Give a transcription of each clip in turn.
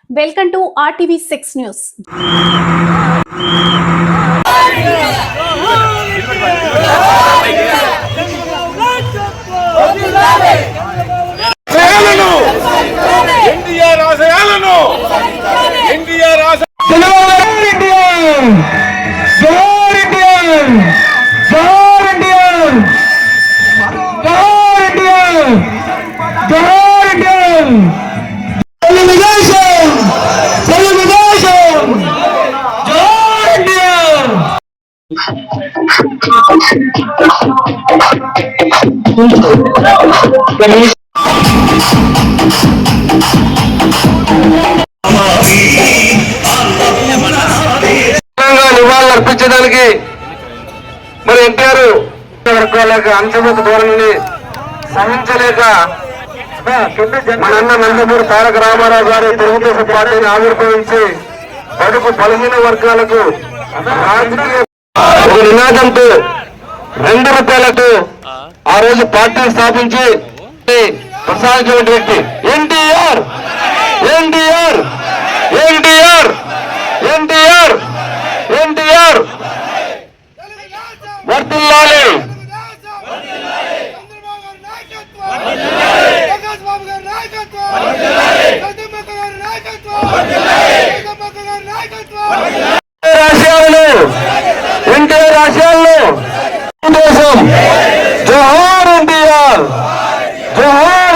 Welcome to RTV6 news. NTR ఆశయాలను ఎన్టీఆర్ నివాళులు అర్పించడానికి మరి ఎన్టీఆర్ వర్గాలకు అంచమత ధోరణిని సహించలేక మన నందమూరి తారక రామారావు గారు తెలుగుదేశం పార్టీని ఆవిర్భవించి బడుగు బలహీన వర్గాలకు రాజకీయ నినాదంతో ₹2 ఆ రోజు పార్టీని స్థాపించి ప్రసాదించిన వ్యక్తి ఎన్టీఆర్ ఎన్టీఆర్ ఎన్టీఆర్ ఎన్టీఆర్ ఎన్టీఆర్ వర్ధిల్లాలి. ఎన్టీఆర్ ఆశయాలను దేశం జోహార్ ఎన్టీఆర్ జోహార్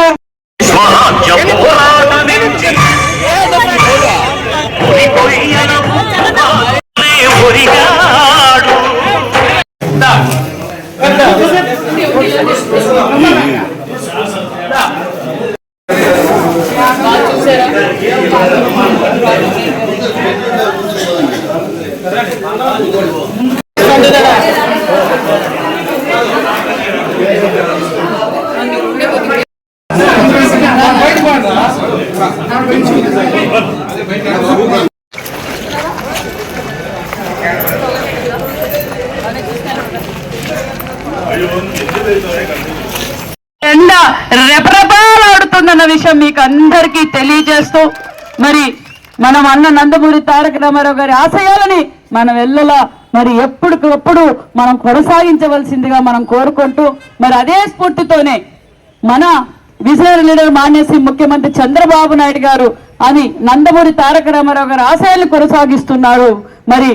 ఎండ రెపరెపాలాడుతుందన్న విషయం మీకు అందరికీ తెలియజేస్తూ మరి మనం అన్న నందమూరి తారక రామారావు గారి ఆశయాలని మనం ఎల్లలా మరి ఎప్పటికప్పుడు మనం కొనసాగించవలసిందిగా మనం కోరుకుంటూ మరి అదే స్ఫూర్తితోనే మన విజనరీ లీడర్ మాన్యశ్రీ ముఖ్యమంత్రి చంద్రబాబు నాయుడు గారు అని నందమూరి తారక రామారావు గారి ఆశయాలను కొనసాగిస్తున్నారు. మరి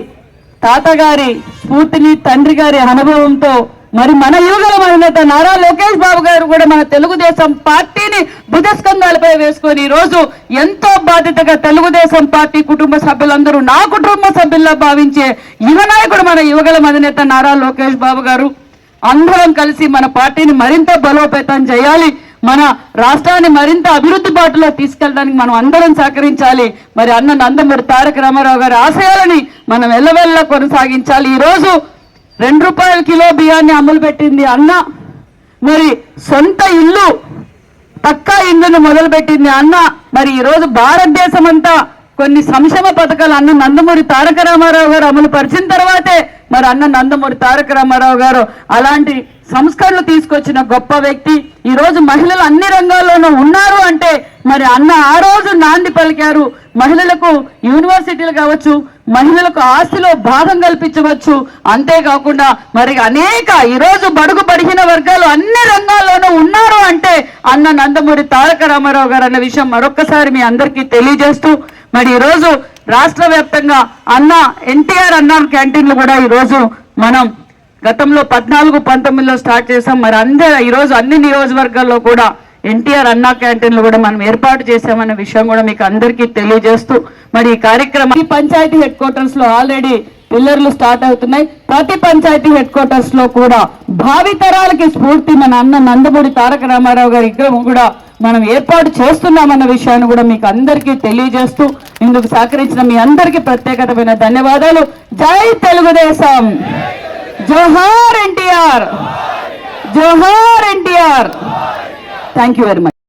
తాతగారి స్ఫూర్తిని తండ్రి గారి అనుభవంతో మరి మన యువగల అధినేత నారా లోకేష్ బాబు గారు కూడా మన తెలుగుదేశం పార్టీని భుజస్కంధాలపై వేసుకొని ఈ రోజు ఎంతో బాధ్యతగా తెలుగుదేశం పార్టీ కుటుంబ సభ్యులందరూ నా కుటుంబ సభ్యుల్లా భావించే యువ నాయకుడు మన యువగల అధినేత నారా లోకేష్ బాబు గారు. అందరం కలిసి మన పార్టీని మరింత బలోపేతం చేయాలి, మన రాష్ట్రాన్ని మరింత అభివృద్ధి బాటలో తీసుకెళ్ళడానికి మనం అందరం సహకరించాలి. మరి అన్న నందమూరి తారక రామారావు గారి ఆశయాలని మనం ఎల్లవెల్లా కొనసాగించాలి. ఈరోజు ₹2 కిలో బియ్యాన్ని అమలు పెట్టింది అన్న. మరి సొంత ఇల్లు పక్కా ఇల్లును మొదలు పెట్టింది అన్న. మరి ఈరోజు భారతదేశం అంతా కొన్ని సంక్షేమ పథకాలు అన్న నందమూరి తారక రామారావు గారు అమలు పరిచిన తర్వాతే మరి అన్న నందమూరి తారక రామారావు గారు అలాంటి సంస్కరణలు తీసుకొచ్చిన గొప్ప వ్యక్తి. ఈ రోజు మహిళలు అన్ని రంగాల్లోనూ ఉన్నారు అంటే మరి అన్న ఆ రోజు నాంది పలికారు. మహిళలకు యూనివర్సిటీలు కావచ్చు, మహిళలకు ఆస్తిలో భాగం కల్పించవచ్చు. అంతేకాకుండా మరి అనేక ఈరోజు బడుగు బడిగిన వర్గాలు అన్ని రంగాల్లోనూ ఉన్నారు అంటే అన్న నందమూరి తారక రామారావు గారు అన్న విషయం మరొక్కసారి మీ అందరికీ తెలియజేస్తూ మరి ఈరోజు రాష్ట్ర వ్యాప్తంగా అన్న ఎన్టీఆర్ అన్న క్యాంటీన్లు కూడా ఈరోజు మనం గతంలో 14-19లో స్టార్ట్ చేసాం. మరి ఈరోజు అన్ని నియోజకవర్గాల్లో కూడా ఎన్టీఆర్ అన్నా క్యాంటీన్లు కూడా మనం ఏర్పాటు చేశామన్న విషయం కూడా మీకు అందరికీ తెలియజేస్తూ మరి ఈ కార్యక్రమం పంచాయతీ హెడ్ క్వార్టర్స్ లో ఆల్రెడీ పిల్లర్లు స్టార్ట్ అవుతున్నాయి. ప్రతి పంచాయతీ హెడ్ క్వార్టర్స్ లో కూడా భావితరాలకి స్ఫూర్తి మన అన్న నందమూరి తారక రామారావు గారి విగ్రహం కూడా మనం ఏర్పాటు చేస్తున్నామన్న విషయాన్ని కూడా మీకు అందరికీ తెలియజేస్తూ ఇందుకు సహకరించిన మీ అందరికీ ప్రత్యేకమైన ధన్యవాదాలు. జై తెలుగుదేశం, జోహార్ ఎన్టీఆర్, జోహార్ NTR. Thank you very much.